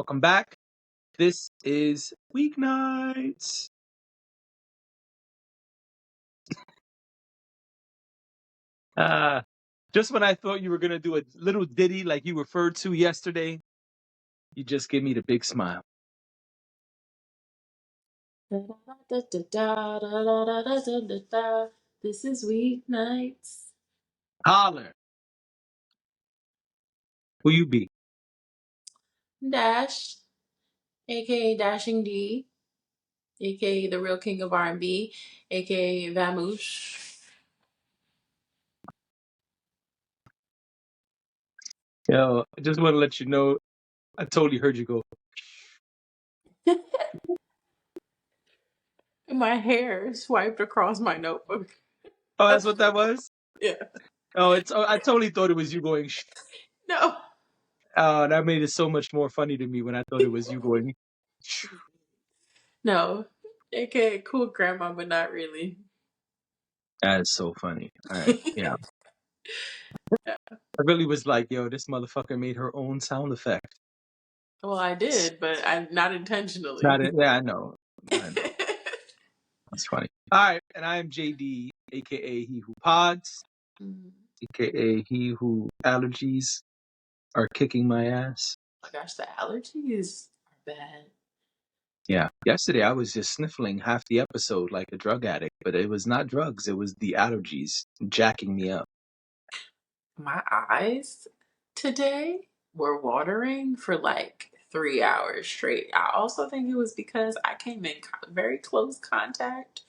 Welcome back. This is Weeknights. Uh, just when I thought you were going to do a little ditty like you referred to yesterday, you just give me the big smile. This is Weeknights. Holler. Who you be? Dash, aka Dashing D, aka the real king of R&B, aka Vamoosh. Yo, I just want to let you know, I totally heard you go. My hair swiped across my notebook. Oh, that's what that was? Yeah. Oh, I totally thought it was you going. No. Oh, that made it so much more funny to me when I thought it was you going. No. Aka cool grandma, but not really. That is so funny. All right, yeah. I really was like, yo, this motherfucker made her own sound effect. Well, I did, but not intentionally. Not it. Yeah, I know. That's funny. All right, and I am JD, aka He Who Pods, aka He Who Allergies are kicking my ass. Oh my gosh, the allergies are bad. Yeah. Yesterday I was just sniffling half the episode like a drug addict, but it was not drugs, it was the allergies jacking me up. My eyes today were watering for like 3 hours straight. I also think it was because I came in very close contact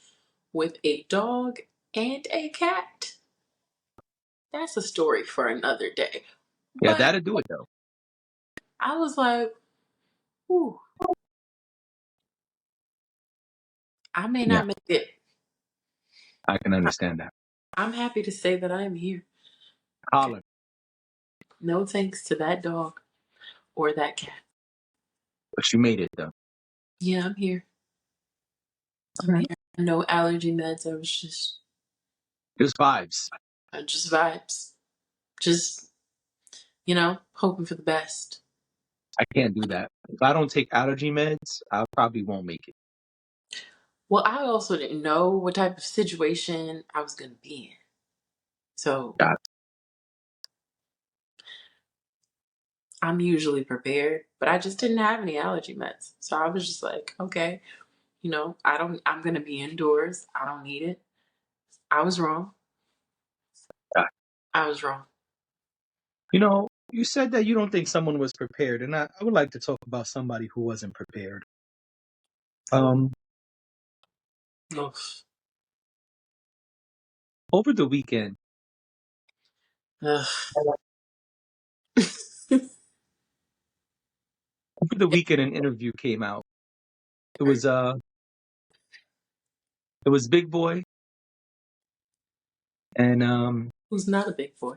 with a dog and a cat. That's a story for another day. Yeah, But that'll do it though. I was like, ooh, I may Yeah, not make it. I can understand that. I'm happy to say that I am here. Okay. Holler. No thanks to that dog or that cat. But you made it though. Yeah, I'm here. I'm Right. here. No allergy meds. I was Just vibes. just vibes. Just, hoping for the best. I can't do that. If I don't take allergy meds, I probably won't make it. Well, I also didn't know what type of situation I was going to be in. So Got I'm usually prepared, but I just didn't have any allergy meds. So I was just like, okay, I'm going to be indoors. I don't need it. I was wrong. it. I was wrong. You said that you don't think someone was prepared, and I would like to talk about somebody who wasn't prepared. Um, Oof. Over the weekend, Ugh. an interview came out. It was Big Boy and Who's not a big boy?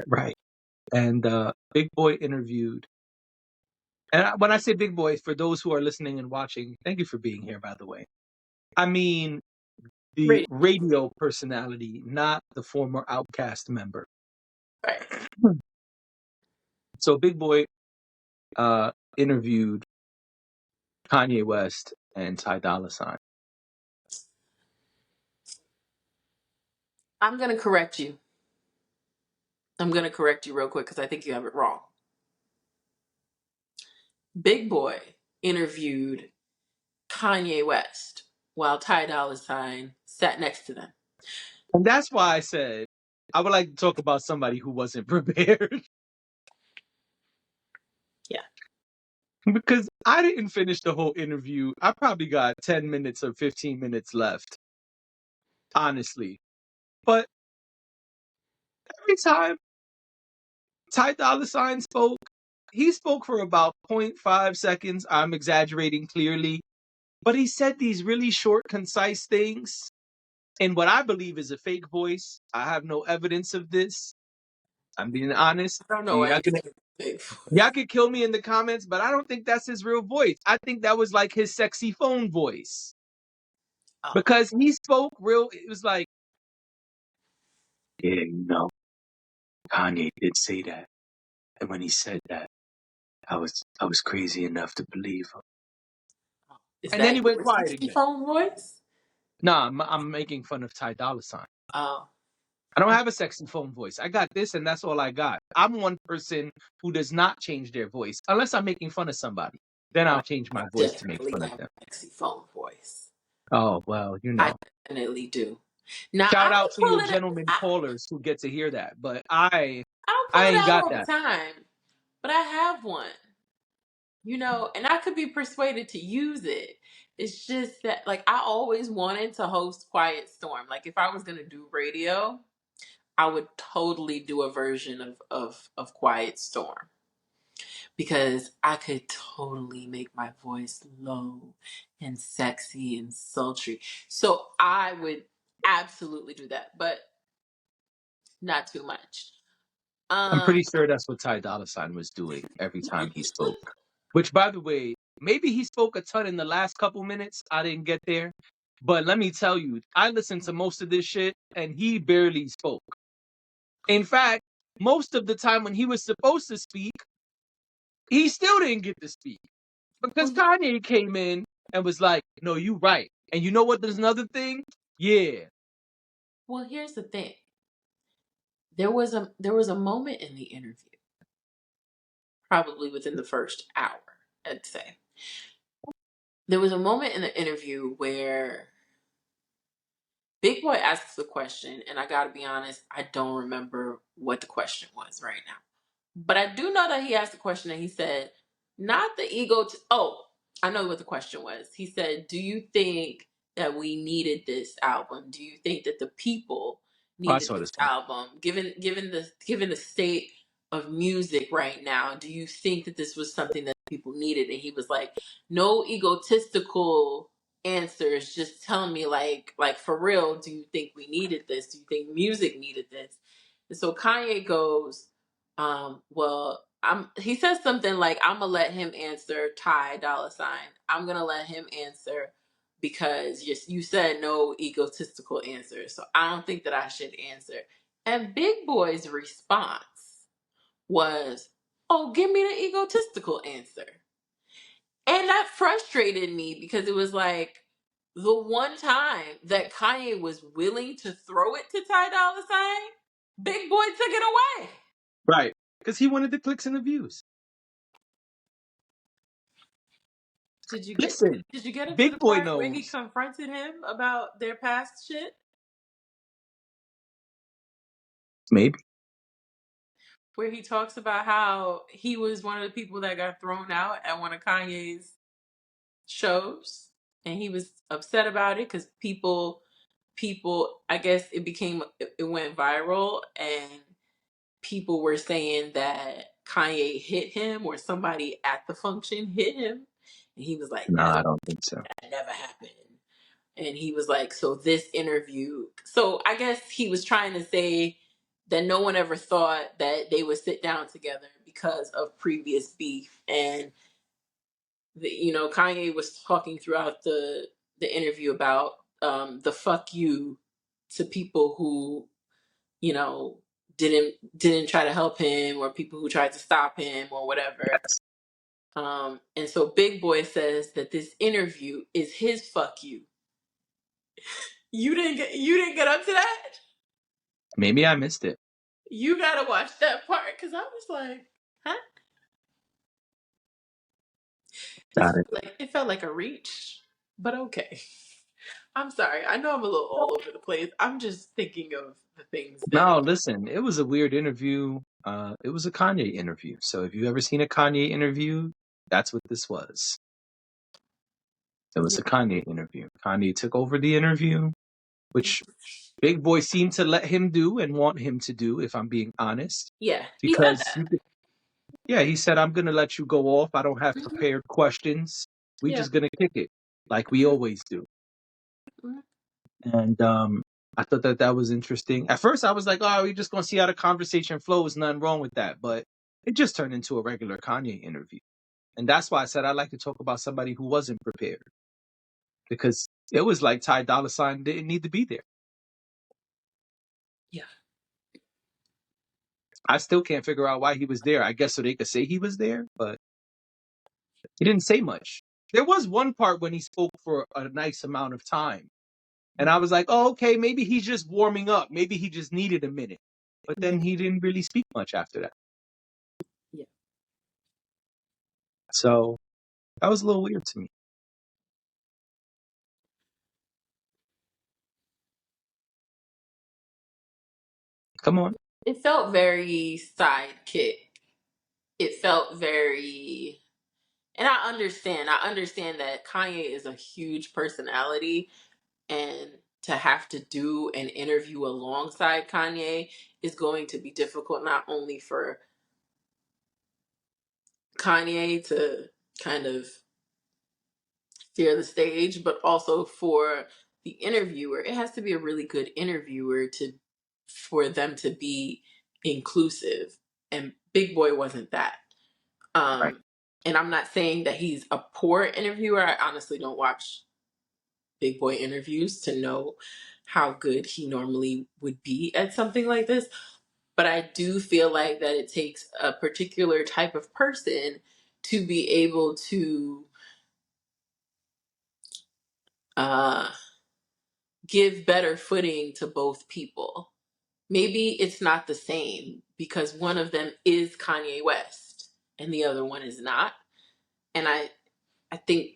right, and Big Boy interviewed. And when I say Big Boy, for those who are listening and watching, thank you for being here. By the way, I mean the Radio. radio personality, not the former Outcast member. Right. So Big Boy interviewed Kanye West and Ty Dolla $ign. I'm going to correct you. I'm going to correct you real quick because I think you have it wrong. Big Boy interviewed Kanye West while Ty Dolla $ign sat next to them. And that's why I said I would like to talk about somebody who wasn't prepared. Yeah. Because I didn't finish the whole interview. I probably got 10 minutes or 15 minutes left, honestly. But every time Ty Dolla $ign spoke, he spoke for about 0.5 seconds. I'm exaggerating clearly. But he said these really short, concise things in what I believe is a fake voice. I have no evidence of this. I'm being honest. I don't know why you Y'all think it's big. Y'all could kill me in the comments, but I don't think that's his real voice. I think that was like his sexy phone voice. Oh. Because he spoke real, it was like, yeah, Kanye did say that. And when he said that, I was crazy enough to believe him. Is And then that he went your quiet sexy again. phone voice? Nah, I'm making fun of Ty Dolla Sign. Oh, I don't have a sexy phone voice. I got this, and that's all I got. I'm one person who does not change their voice unless I'm making fun of somebody. Then oh, I'll change I my voice to make definitely fun of have them. a sexy phone voice. Oh well, you I know. definitely do. Now I Shout out don't to pull your it. gentlemen callers who get to hear that, but I don't pull I it ain't out got all the that. time, but I have one. And I could be persuaded to use it. It's just that, like, I always wanted to host Quiet Storm. Like, if I was gonna do radio, I would totally do a version of Quiet Storm because I could totally make my voice low and sexy and sultry. So I would absolutely do that, but not too much. I'm Um, pretty sure that's what Ty Dolla Sign was doing every time he spoke. Which, by the way, maybe he spoke a ton in the last couple minutes. I didn't get there. But let me tell you, I listened to most of this shit, and he barely spoke. In fact, most of the time when he was supposed to speak, he still didn't get to speak. Because well, Kanye came in and was like, no, you right. And you know what? There's another thing. Yeah. well, here's the thing. There was a moment in the interview, probably within the first hour, I'd say. There was a moment in the interview where Big Boy asks the question, and I gotta be honest, I don't remember what the question was right now. But I do know that he asked the question and he said, not the ego. Oh, I know what the question was. He said, do you think that we needed this album? Do you think that the people Oh, I needed saw this this one. album? Given the state of music right now, do you think that this was something that people needed? And he was like, no egotistical answers, just tell me like for real, do you think we needed this? Do you think music needed this? And so Kanye goes, well, he says something like, I'm gonna let him answer Ty Dolla Sign. I'm gonna let him answer because you said no egotistical answers. So I don't think that I should answer. And Big Boy's response was, oh, give me the egotistical answer. And that frustrated me because it was like the one time that Kanye was willing to throw it to Ty Dolla Sign, Big Boy took it away. Right. Because he wanted the clicks and the views. Did you get Listen, did you get into Big the Boy part where he knows. confronted him about their past shit? Maybe. Where he talks about how he was one of the people that got thrown out at one of Kanye's shows and he was upset about it because people I guess it went viral and people were saying that Kanye hit him or somebody at the function hit him and he was like, No, I don't think so. that never happened. And he was like, so this interview, so I guess he was trying to say that no one ever thought that they would sit down together because of previous beef. And Kanye was talking throughout the interview about the fuck you to people who you know didn't try to help him or people who tried to stop him or whatever. And so Big Boy says that this interview is his fuck you. You didn't get up to that. Maybe I missed it. You gotta watch that part because I was like, huh? Got it. It felt like a reach, but okay. I'm sorry. I know I'm a little all over the place. I'm just thinking of the things that. No, listen, it was a weird interview. It was a Kanye interview. So if you ever seen a Kanye interview, that's what this was. It was Yeah, a Kanye interview. Kanye took over the interview, which Big Boy seemed to let him do and want him to do, if I'm being honest. yeah, he said Because, that. yeah, he said, I'm going to let you go off. I don't have Mhm. prepared questions. We Yeah. just going to kick it like we always do. Mhm. And I thought that was interesting. At first, I was like, oh, we're just going to see how the conversation flows. Nothing wrong with that. But it just turned into a regular Kanye interview. And that's why I said I'd like to talk about somebody who wasn't prepared. Because it was like Ty Dolla Sign didn't need to be there. Yeah. I still can't figure out why he was there. I guess so they could say he was there, but He didn't say much. There was one part when he spoke for a nice amount of time. And I was like, oh, okay, maybe he's just warming up. Maybe he just needed a minute. But Yeah. then he didn't really speak much after that. Yeah. So that was a little weird to me. Come on. It felt very sidekick. It felt very, and I understand. I understand that Kanye is a huge personality, and to have to do an interview alongside Kanye is going to be difficult, not only for Kanye to kind of steer the stage, but also for the interviewer. It has to be a really good interviewer to for them to be inclusive. And Big Boy wasn't that. Right. Um, and I'm not saying that he's a poor interviewer. I honestly don't watch Big Boy interviews to know how good he normally would be at something like this. But I do feel like that it takes a particular type of person to be able to uh, give better footing to both people. Maybe it's not the same because one of them is Kanye West and the other one is not. And I think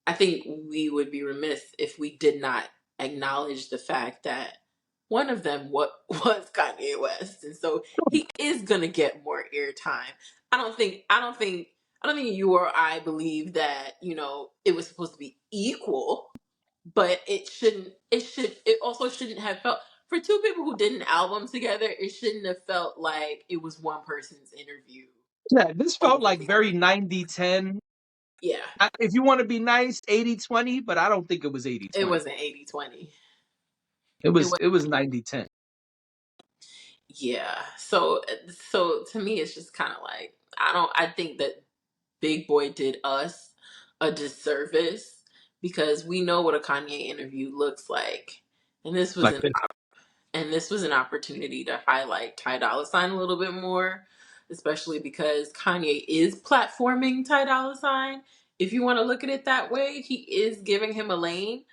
I think we would be remiss if we did not acknowledge the fact that one of them what was Kanye West, and so he is gonna get more airtime. I don't think you or I believe that it was supposed to be equal, but it also shouldn't have felt for two people who did an album together. It shouldn't have felt like it was one person's interview Yeah, this felt over like the very other. 90-10. Yeah, If you want to be nice, 80-20, but I don't think it was it 80-20. wasn't 80-20. It It was was. it was 90-10. Yeah. So to me it's just kind of like I think that Big Boy did us a disservice because we know what a Kanye interview looks like. And this was Like an this. and this was an opportunity to highlight Ty Dolla Sign a little bit more, especially because Kanye is platforming Ty Dolla Sign. If you want to look at it that way, he is giving him a lane.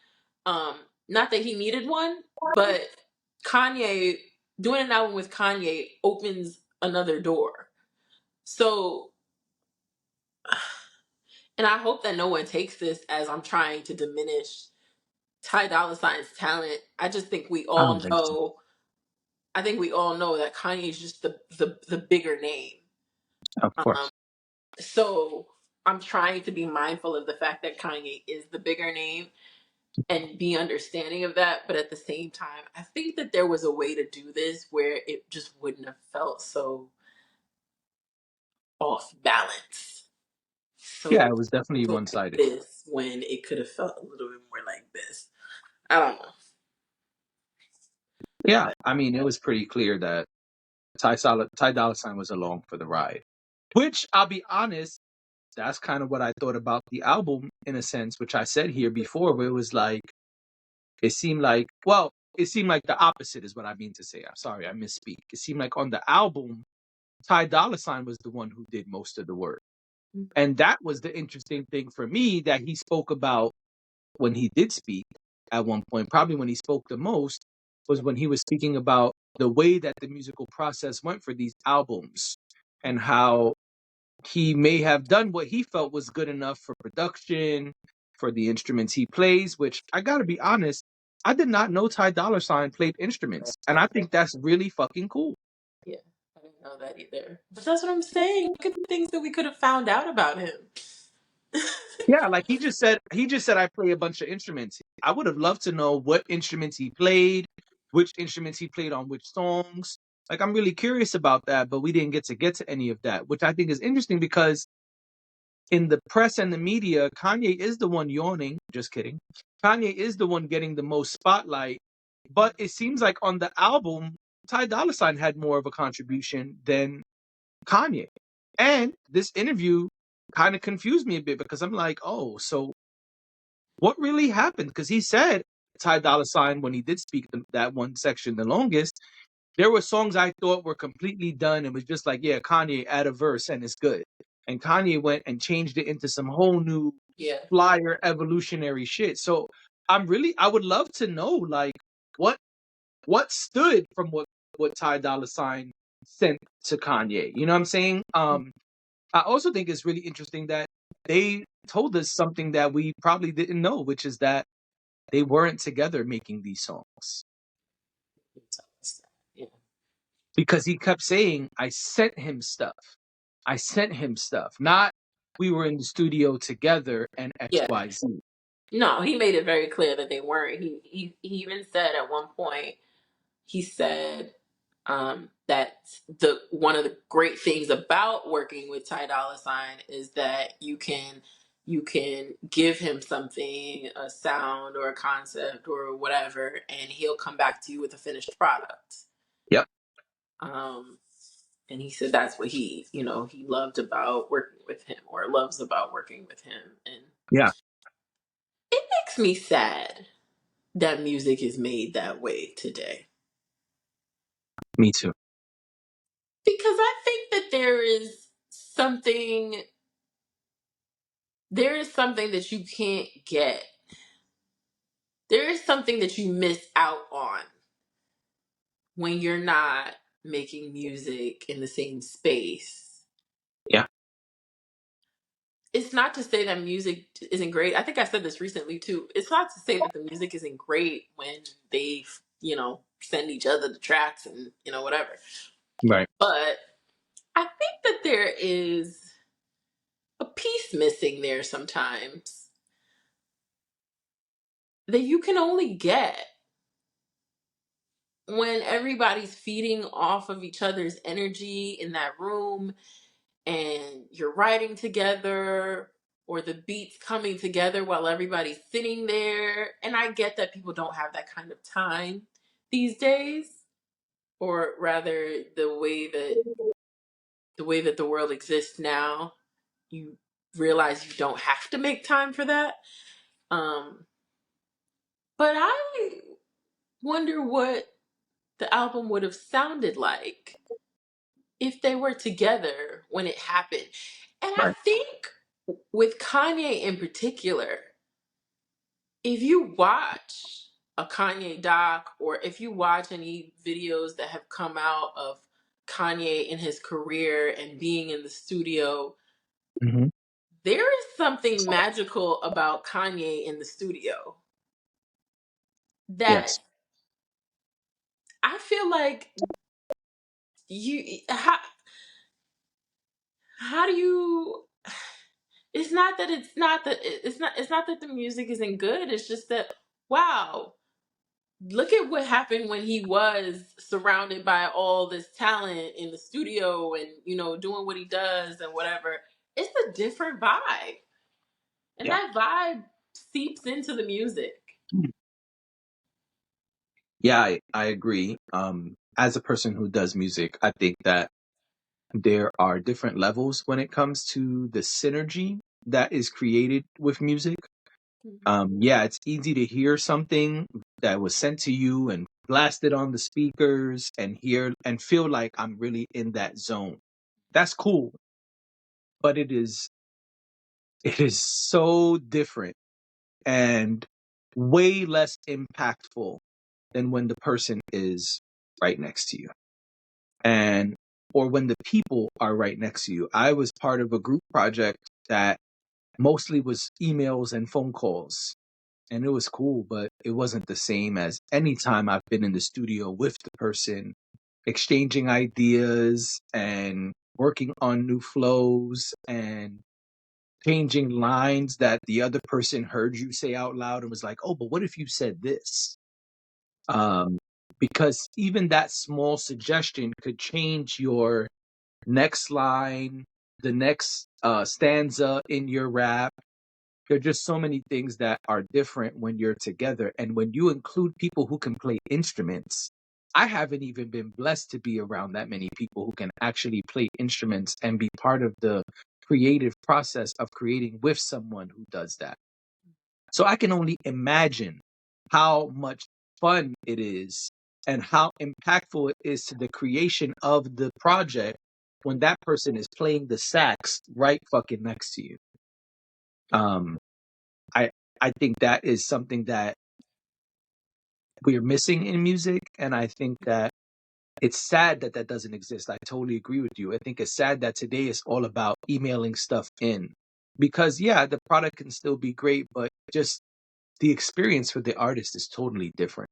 Um, Not that he needed one, but Kanye doing an album with Kanye opens another door. So, and I hope that no one takes this as I'm trying to diminish Ty Dolla Sign's talent. I just think we I all don't think so. know. I think we all know that Kanye is just the bigger name. Of Um, course. so I'm trying to be mindful of the fact that Kanye is the bigger name and be understanding of that. But at the same time, I think that there was a way to do this where it just wouldn't have felt so off balance. Yeah, So, it was definitely so like one-sided. this when it could have felt a little bit more like this. I don't know. Yeah, But I mean, it was pretty clear that Ty Dolla Sign was along for the ride. Which, I'll be honest, that's kind of what I thought about the album in a sense, which I said here before, where it was like, it seemed like the opposite is what I mean to say. I'm sorry, I misspeak. It seemed like on the album, Ty Dolla Sign was the one who did most of the work. And that was the interesting thing for me that he spoke about when he did speak at one point, probably when he spoke the most, was when he was speaking about the way that the musical process went for these albums and how he may have done what he felt was good enough for production, for the instruments he plays, which I gotta be honest, I did not know Ty Dolla Sign played instruments. And I think that's really fucking cool. yeah, I didn't know that either. But that's what I'm saying. Look at the things that we could have found out about him. Yeah, like he just said I play a bunch of instruments. I would have loved to know what instruments he played, which instruments he played on which songs. Like I'm really curious about that, but we didn't get to any of that, which I think is interesting because in the press and the media, Kanye is the one yawning. Just kidding. Kanye is the one getting the most spotlight, but it seems like on the album, Ty Dolla Sign had more of a contribution than Kanye. And this interview kind of confused me a bit because I'm like, oh, so what really happened? Because he said Ty Dolla Sign when he did speak that one section the longest. There were songs I thought were completely done. It was just like, yeah, Kanye add a verse and it's good. and Kanye went and changed it into some whole new Yeah. flyer evolutionary shit. So I would love to know like what stood from what Ty Dolla Sign sent to Kanye. You know what I'm saying? I also think it's really interesting that they told us something that we probably didn't know, which is that they weren't together making these songs. Yeah. Because he kept saying, I sent him stuff. I sent him stuff. Not we were in the studio together and Yeah. XYZ. No, he made it very clear that they weren't. He even said at one point, he said that the one of the great things about working with Ty Dolla Sign is that you can give him something, a sound or a concept or whatever, and he'll come back to you with a finished product. Yep. Um, and he said that's what he loved about working with him, or loves about working with him, and Yeah. it makes me sad that music is made that way today. Me too. Because I think that there is something that you can't get. There is something that you miss out on when you're not making music in the same space. Yeah. It's not to say that music isn't great. I think I said this recently too. It's not to say that the music isn't great when they, send each other the tracks and, whatever. Right. But I think that there is a piece missing there sometimes that you can only get when everybody's feeding off of each other's energy in that room, and you're writing together, or the beats coming together while everybody's sitting there. And I get that people don't have that kind of time these days, or rather the way that the world exists now, you realize you don't have to make time for that. Um, but I wonder what the album would have sounded like if they were together when it happened. And I Right. think with Kanye in particular, if you watch a Kanye doc, or if you watch any videos that have come out of Kanye in his career and being in the studio, Hmm. there is something magical about Kanye in the studio that Yes. I feel like how do you it's not that the music isn't good. It's just that, wow, look at what happened when he was surrounded by all this talent in the studio and doing what he does and whatever. It's a different vibe, and Yeah. that vibe seeps into the music. Yeah, I agree. As a person who does music, I think that there are different levels when it comes to the synergy that is created with music. Yeah, it's easy to hear something that was sent to you and blasted on the speakers and hear and feel like I'm really in that zone. That's cool, but it is so different and way less impactful than when the person is right next to you. And or when the people are right next to you. I was part of a group project that mostly was emails and phone calls. And it was cool, but it wasn't the same as any time I've been in the studio with the person, exchanging ideas and working on new flows and changing lines that the other person heard you say out loud and was like, oh, but what if you said this? Um, because even that small suggestion could change your next line, the next stanza in your rap. There are just so many things that are different when you're together. And when you include people who can play instruments, I haven't even been blessed to be around that many people who can actually play instruments and be part of the creative process of creating with someone who does that. So I can only imagine how much fun it is and how impactful it is to the creation of the project when that person is playing the sax right fucking next to you. Um, I I think that is something that we're missing in music, and I think that it's sad that that doesn't exist. I totally agree with you. I think it's sad that today is all about emailing stuff in, because yeah, the product can still be great, but just the experience for the artist is totally different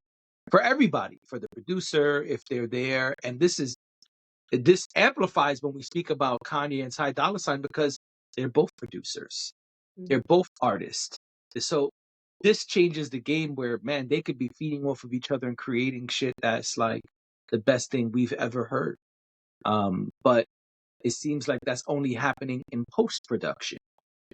for everybody, for the producer if they're there. And this amplifies when we speak about Kanye and Ty Dolla Sign, because they're both producers, they're both artists. So this changes the game where, man, they could be feeding off of each other and creating shit that's like the best thing we've ever heard. But it seems like that's only happening in post production,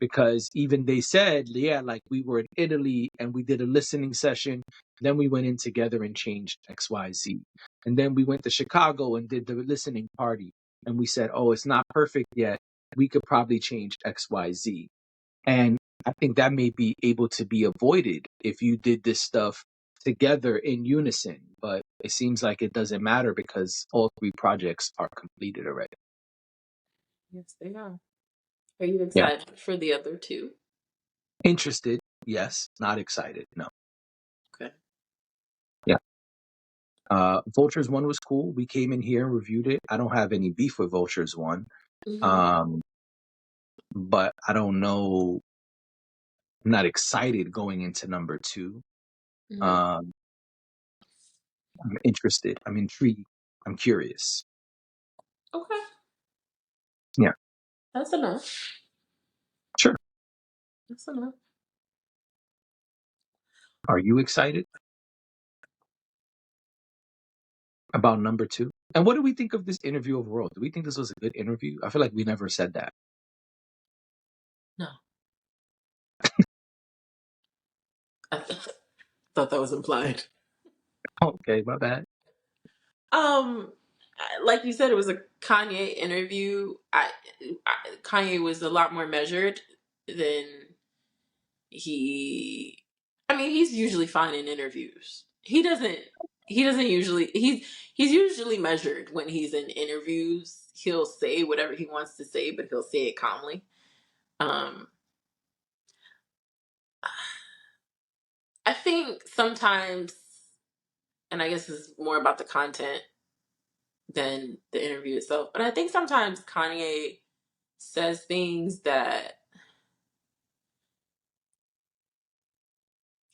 because even they said, yeah, like we were in Italy and we did a listening session. Then we went in together and changed XYZ. And then we went to Chicago and did the listening party. And we said, oh, it's not perfect yet. We could probably change XYZ. And I think that may be able to be avoided if you did this stuff together in unison. But it seems like it doesn't matter because all three projects are completed already. Yes, they are. Are you Yeah. excited for the other two? Interested, yes. Not excited, no. Okay. Yeah. Vultures 1 was cool. We came in here and reviewed it. I don't have any beef with Vultures 1. Um, but I don't know. I'm not excited going into number 2. Um, I'm interested. I'm intrigued. I'm curious. Okay. Yeah, That's enough. sure. That's enough. Are you excited about number 2? And what do we think of this interview overall? Do we think this was a good interview? I feel like we never said that. No. I thought that was implied. Okay, my bad. Um, like you said, it was a Kanye interview. Kanye was a lot more measured than he. I mean, he's usually fine in interviews. He doesn't. He doesn't usually. He's usually measured when he's in interviews. He'll say whatever he wants to say, but he'll say it calmly. Um, I think sometimes, and I guess this is more about the content than the interview itself. But I think sometimes Kanye says things that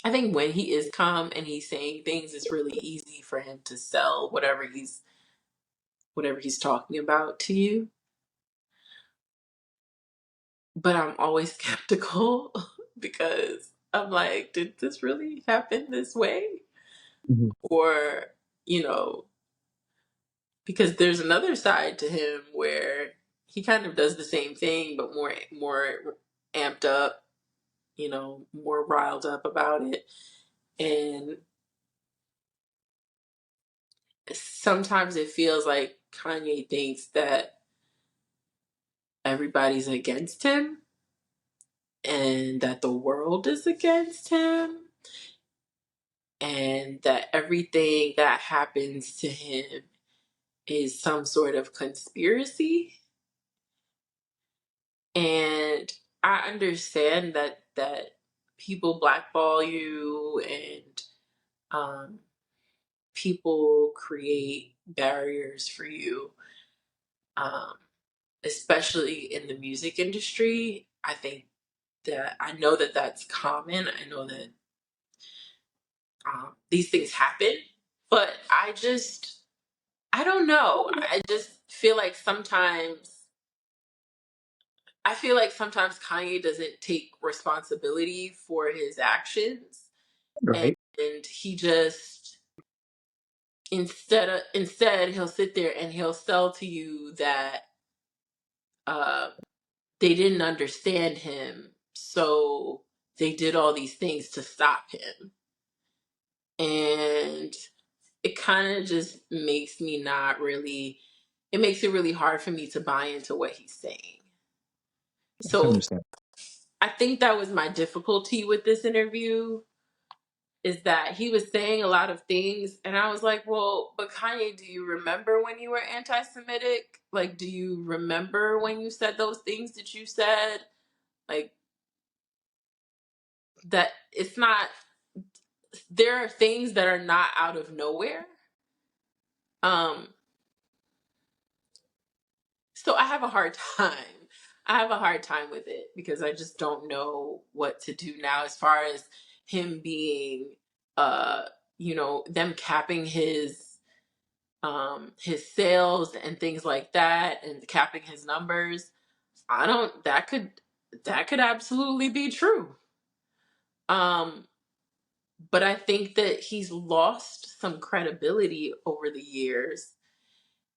I think when he is calm and he's saying things, it's really easy for him to sell whatever he's talking about to you. But I'm always skeptical because I'm like, did this really happen this way? Mhm. Or, you know, because there's another side to him where he kind of does the same thing but more amped up, more riled up about it. And sometimes it feels like Kanye thinks that everybody's against him and that the world is against him and that everything that happens to him is some sort of conspiracy. And I understand that people blackball you and people create barriers for you, um, especially in the music industry. I think that I know that that's common. I know that these things happen, but I don't know. I just feel like sometimes Kanye doesn't take responsibility for his actions, and, Right. and he just instead he'll sit there and he'll sell to you that uh, they didn't understand him, so they did all these things to stop him, and it kind of just makes me not really. It makes it really hard for me to buy into what he's saying. I So understand. I think that was my difficulty with this interview. is that he was saying a lot of things, and I was like, well, but Kanye, do you remember when you were anti-Semitic? Like, do you remember when you said those things that you said? Like, that it's not, there are things that are not out of nowhere. Um, so I have a hard time. I have a hard time with it because I just don't know what to do now as far as him being, uh, them capping his sales and things like that and capping his numbers. I don't, that could absolutely be true. Um, but I think that he's lost some credibility over the years.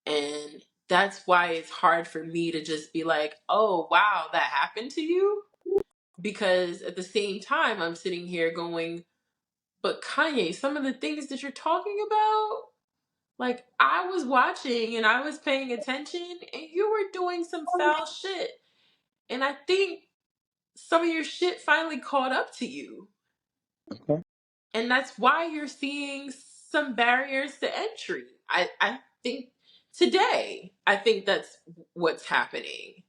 And that's why it's hard for me to just be like, oh, wow, that happened to you. Because at the same time, I'm sitting here going, but Kanye, some of the things that you're talking about, like, I was watching and I was paying attention and you were doing some foul shit. And I think some of your shit finally caught up to you. Okay. And that's why you're seeing some barriers to entry. I think today, I think that's what's happening.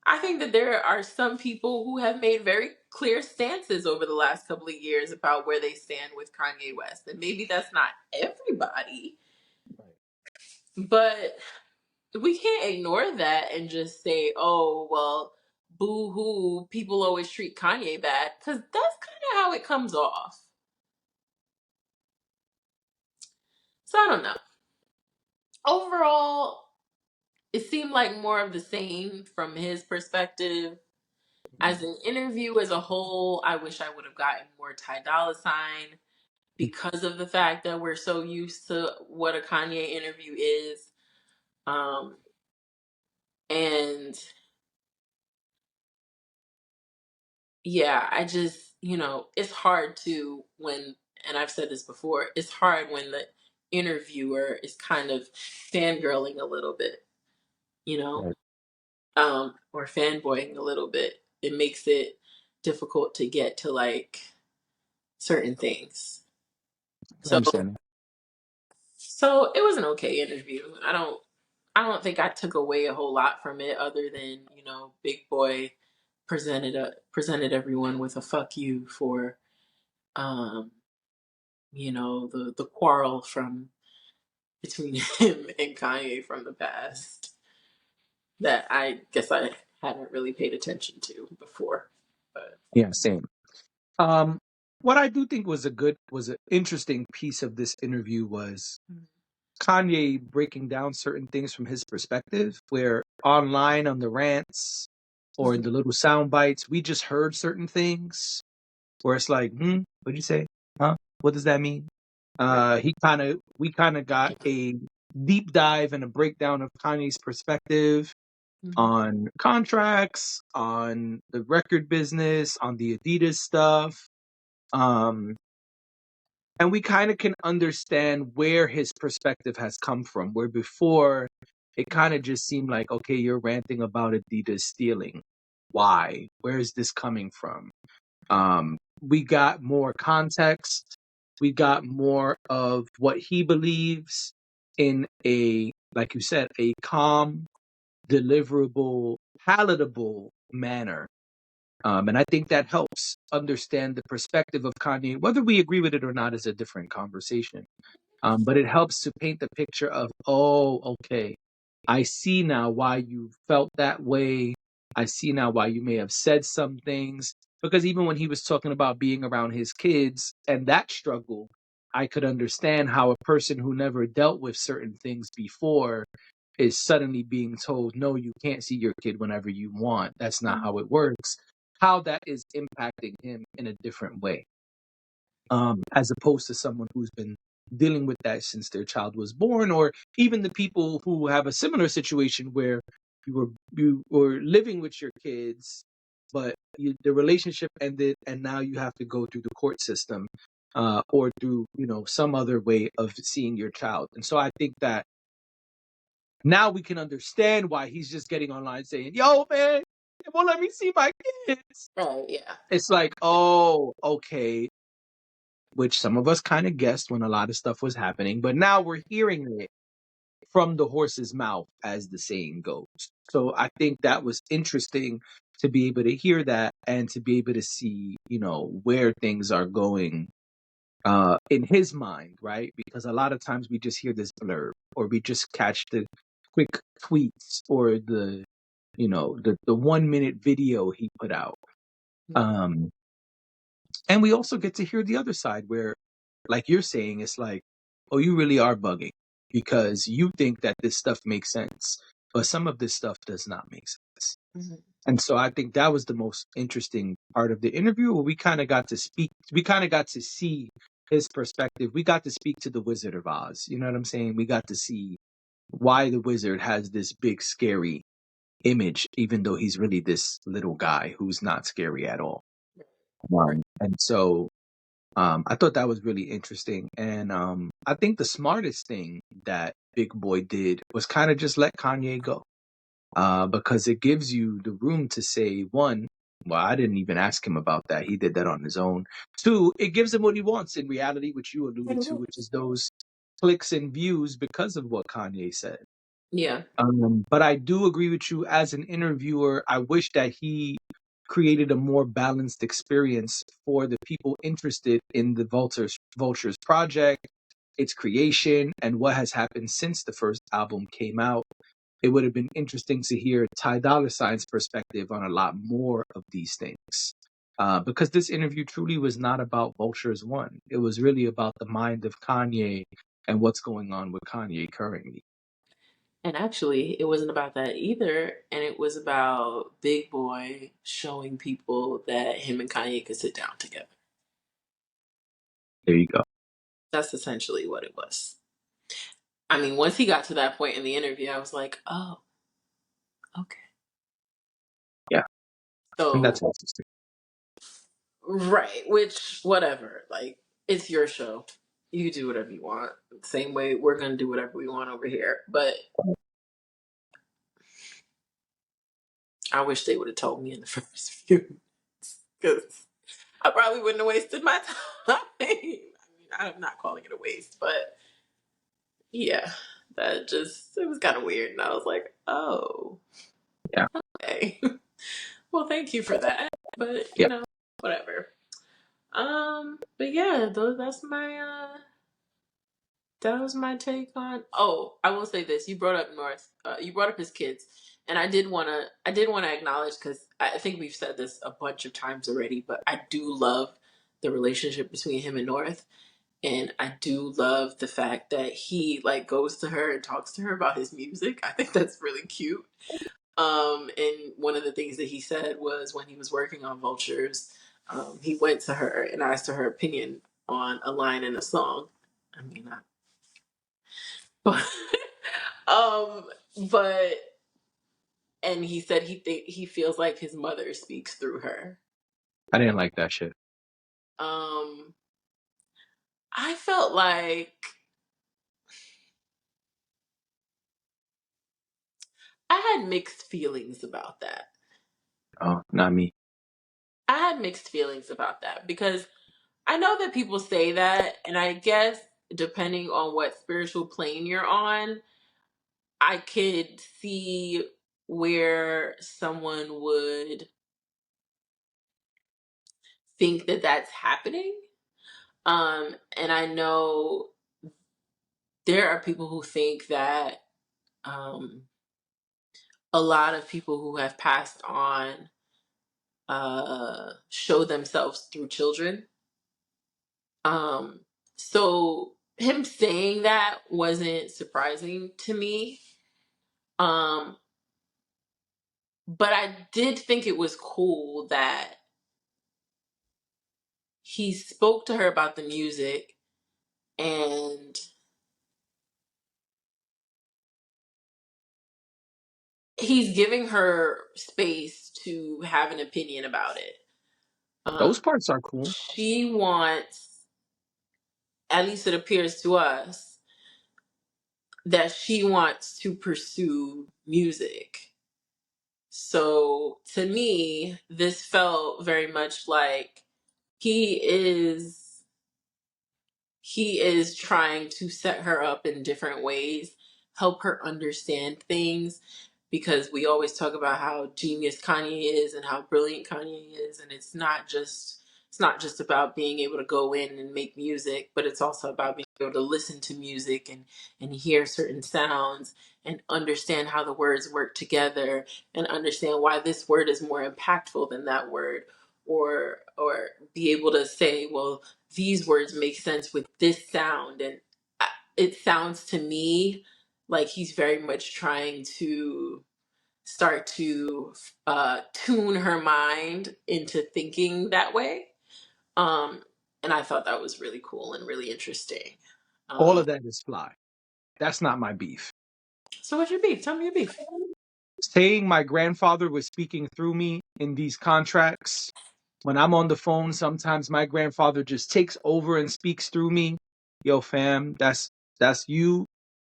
I think that there are some people who have made very clear stances over the last couple of years about where they stand with Kanye West. And maybe that's not everybody, but we can't ignore that and just say, oh, well, boo hoo, people always treat Kanye bad, because that's kind of how it comes off. So I don't know. Overall, it seemed like more of the same from his perspective. As an interview as a whole, I wish I would have gotten more Ty Dolla Sign because of the fact that we're so used to what a Kanye interview is. Um, and yeah, I just, it's hard to and I've said this before, it's hard when the interviewer is kind of fangirling a little bit, you know, Right. or fanboying a little bit. It makes it difficult to get to like certain things. I So, understand. so it was an okay interview. I don't think I took away a whole lot from it other than, Big Boy presented everyone with a fuck you for um the quarrel from between him and Kanye from the past that I guess I hadn't really paid attention to before. But Yeah, same. Um, what I do think was an interesting piece of this interview was Kanye breaking down certain things from his perspective, where online on the rants or in the little sound bites, we just heard certain things where it's like, what'd you say? Huh? What does that mean? We kind of got a deep dive and a breakdown of Kanye's perspective on contracts, on the record business, on the Adidas stuff. Um, and we kind of can understand where his perspective has come from, where before it kind of just seemed like, okay, you're ranting about Adidas stealing. Why? Where is this coming from? We got more context. We got more of what he believes in a, like you said, a calm, deliverable, palatable manner. And I think that helps understand the perspective of Kanye. Whether we agree with it or not is a different conversation. But it helps to paint the picture of, oh, okay, I see now why you felt that way. I see now why you may have said some things. Because even when he was talking about being around his kids and that struggle, I could understand how a person who never dealt with certain things before is suddenly being told, no, you can't see your kid whenever you want. That's not how it works. How that is impacting him in a different way, as opposed to someone who's been dealing with that since their child was born, or even the people who have a similar situation where you were living with your kids, but the relationship ended, and now you have to go through the court system, or through some other way of seeing your child. And so I think that now we can understand why he's just getting online saying, "Yo, man, it won't let me see my kids." right, yeah. It's like, oh, okay. which some of us kind of guessed when a lot of stuff was happening, but now we're hearing it from the horse's mouth, as the saying goes. So I think that was interesting to be able to hear that and to be able to see, where things are going in his mind, right? Because a lot of times we just hear this blurb or we just catch the quick tweets or the 1 minute video he put out. Um, and we also get to hear the other side where, like you're saying, it's like, oh, you really are bugging because you think that this stuff makes sense, but some of this stuff does not make sense. Mm-hmm. And so I think that was the most interesting part of the interview where we kind of got to speak, we kind of got to see his perspective. We got to speak to the Wizard of Oz. You know what I'm saying? We got to see why the wizard has this big, scary image, even though he's really this little guy who's not scary at all. Right. And so I thought that was really interesting. And I think the smartest thing that Big Boy did was kind of just let Kanye go. Because it gives you the room to say, one, well, I didn't even ask him about that. He did that on his own. Two, it gives him what he wants in reality, which you alluded to, which is those clicks and views because of what Kanye said. Yeah. But I do agree with you as an interviewer. I wish that he created a more balanced experience for the people interested in the Vultures project, its creation, and what has happened since the first album came out. It would have been interesting to hear Ty Dolla Sign's perspective on a lot more of these things. Because this interview truly was not about Vultures One. It was really about the mind of Kanye and what's going on with Kanye currently. And actually, it wasn't about that either. And it was about Big Boy showing people that him and Kanye could sit down together. There you go. That's essentially what it was. I mean, once he got to that point in the interview, I was like, oh, okay. Yeah. And that's So, interesting. right, which, whatever. Like, it's your show. You do whatever you want. Same way we're going to do whatever we want over here. But I wish they would have told me in the first few minutes. Because I probably wouldn't have wasted my time. I mean, I'm not calling it a waste, but yeah, it was kind of weird. And I was like, oh, Yeah. okay. Well, thank you for that. But, Yeah. whatever. But yeah, that was my take on. Oh, I will say this: you brought up North. You brought up his kids, and I did want to acknowledge because I think we've said this a bunch of times already, but I do love the relationship between him and North, and I do love the fact that he like goes to her and talks to her about his music. I think that's really cute. And one of the things that he said was when he was working on Vultures, he went to her and asked her opinion on a line in a song. I mean, but um, but and he said he feels like his mother speaks through her. I didn't like that shit. Um, I felt like I had mixed feelings about that. Oh, not me. I had mixed feelings about that because I know that people say that, and I guess depending on what spiritual plane you're on, I could see where someone would think that that's happening. And I know there are people who think that um, a lot of people who have passed on show themselves through children. Um, so him saying that wasn't surprising to me. Um, but I did think it was cool that he spoke to her about the music and he's giving her space to have an opinion about it. Those parts are cool. She wants, at least it appears to us, that she wants to pursue music. So to me, this felt very much like he is he is trying to set her up in different ways, help her understand things, because we always talk about how genius Kanye is and how brilliant Kanye is, and it's not just about being able to go in and make music, but it's also about being able to listen to music and hear certain sounds and understand how the words work together and understand why this word is more impactful than that word, or be able to say, well, these words make sense with this sound. And it sounds to me like he's very much trying to start to tune her mind into thinking that way. um and I thought that was really cool and really interesting. All um of that is fly. That's not my beef. so what's your beef? Tell me your beef. Saying my grandfather was speaking through me in these contracts. When I'm on the phone, sometimes my grandfather just takes over and speaks through me. Yo, fam, that's you.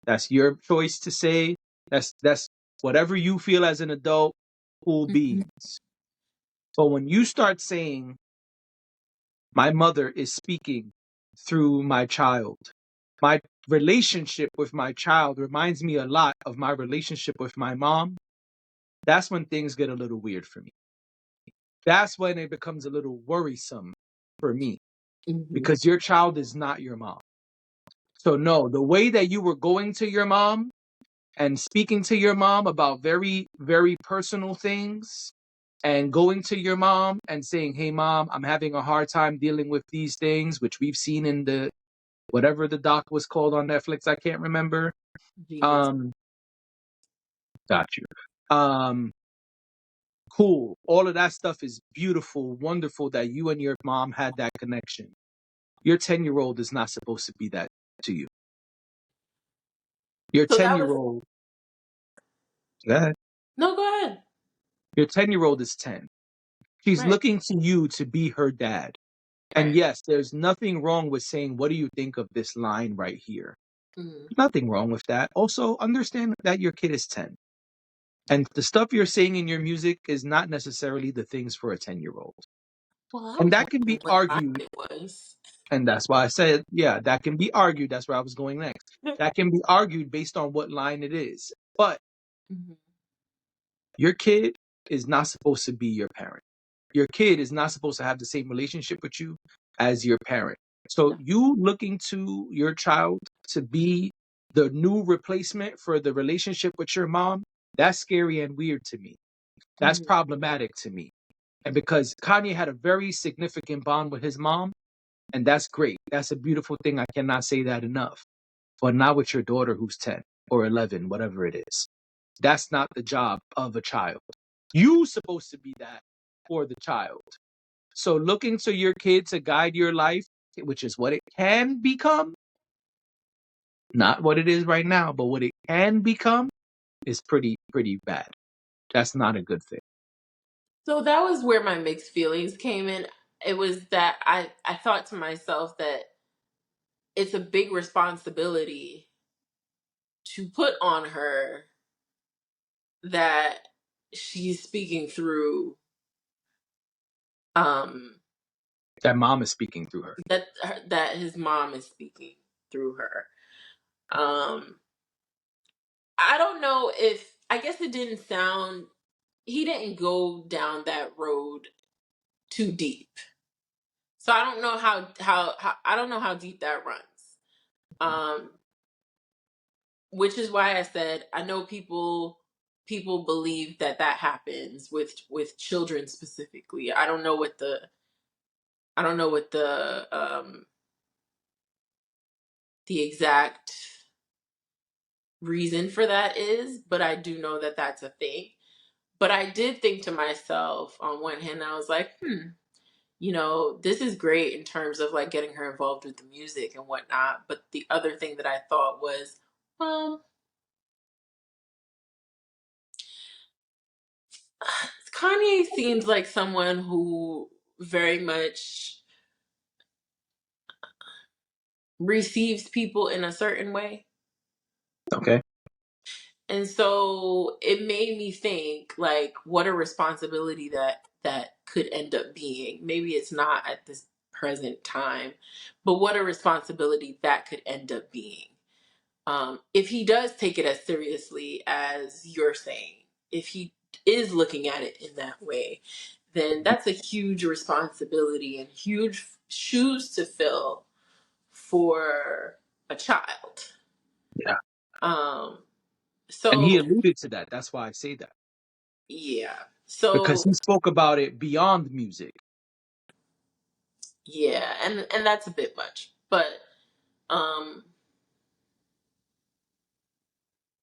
That's your choice to say. That's whatever you feel as an adult. Cool Mhm. beans. But when you start saying my mother is speaking through my child, my relationship with my child reminds me a lot of my relationship with my mom. That's when things get a little weird for me. That's when it becomes a little worrisome for me Mhm. because your child is not your mom. So, no, the way that you were going to your mom and speaking to your mom about very, very personal things and going to your mom and saying, hey, mom, I'm having a hard time dealing with these things, which we've seen in the whatever the doc was called on Netflix. I can't remember. Genius. Um, got you. Um, cool. All of that stuff is beautiful, wonderful that you and your mom had that connection. Your 10-year-old is not supposed to be that to you. Your So 10 that year was old, yeah, no, go ahead. your 10-year-old is 10. She's Right. looking to you to be her dad. And Right. yes, there's nothing wrong with saying, what do you think of this line right here? Mhm. Nothing wrong with that. Also, understand that your kid is 10. And the stuff you're saying in your music is not necessarily the things for a 10-year-old. Well, I And was that can be wondering what line argued. it was. And that's why I said, yeah, that can be argued. That's where I was going next. That can be argued based on what line it is. But Mhm. your kid is not supposed to be your parent. Your kid is not supposed to have the same relationship with you as your parent. So No. you looking to your child to be the new replacement for the relationship with your mom, that's scary and weird to me. That's Mhm. problematic to me. And because Kanye had a very significant bond with his mom, and that's great. That's a beautiful thing. I cannot say that enough. But not with your daughter who's 10 or 11, whatever it is. That's not the job of a child. You supposed to be that for the child. So looking to your kid to guide your life, which is what it can become, not what it is right now, but what it can become is pretty bad. That's not a good thing. So that was where my mixed feelings came in. It was that I thought to myself that it's a big responsibility to put on her that she's speaking through um That mom is speaking through her. that his mom is speaking through her. um I don't know, if I guess it didn't sound, he didn't go down that road too deep. So I don't know how I don't know how deep that runs. Um which is why I said I know people believe that that happens with children specifically. I don't know what the exact reason for that is, but I do know that that's a thing. But I did think to myself, on one hand, I was like, this is great in terms of like getting her involved with the music and whatnot. But the other thing that I thought was, well, Kanye seems like someone who very much receives people in a certain way. Okay. And so it made me think, like, what a responsibility that could end up being. Maybe it's not at this present time, but what a responsibility that could end up being. If he does take it as seriously as you're saying, if he is looking at it in that way, then that's a huge responsibility and huge shoes to fill for a child. Yeah. Um, And he so alluded to that. That's why I say that. yeah. Because So he spoke about it beyond music. yeah, and that's a bit much. But um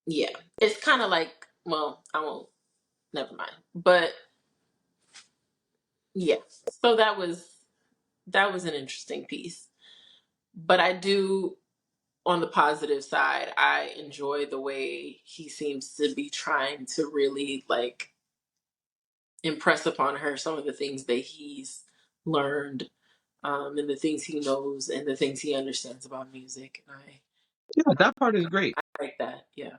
yeah. It's kinda like, well, I won't, never mind. But yeah. So that was an interesting piece. But I do, on the positive side, I enjoy the way he seems to be trying to really like impress upon her some of the things that he's learned, and the things he knows and the things he understands about music. And Yeah, that part is great. I like that. Yeah.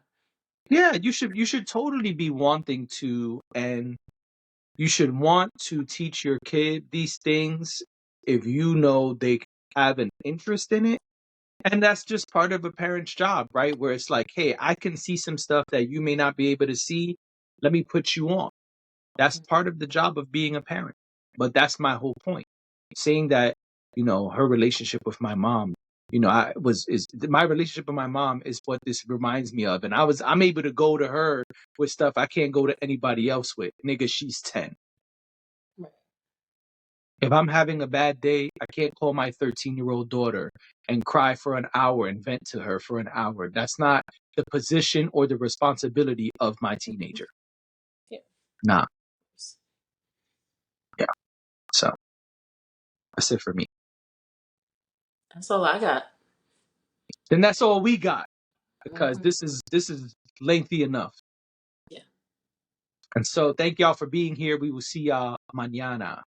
Yeah, you should totally be wanting to, and you should want to teach your kid these things if you know they have an interest in it. And that's just part of a parent's job, right? Where it's like, hey, I can see some stuff that you may not be able to see. Let me put you on. That's part of the job of being a parent. But that's my whole point. Saying that, her relationship with my mom, my relationship with my mom is what this reminds me of. And I'm able to go to her with stuff I can't go to anybody else with. Nigga, she's 10. Right. If I'm having a bad day, I can't call my 13-year-old daughter and cry for an hour and vent to her for an hour. That's not the position or the responsibility of my teenager. Yeah. Nah. Yeah. So that's it for me. That's all I got. Then that's all we got, because Mhm. this is lengthy enough. Yeah. And so thank y'all for being here. We will see y'all mañana.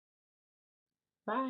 Bye.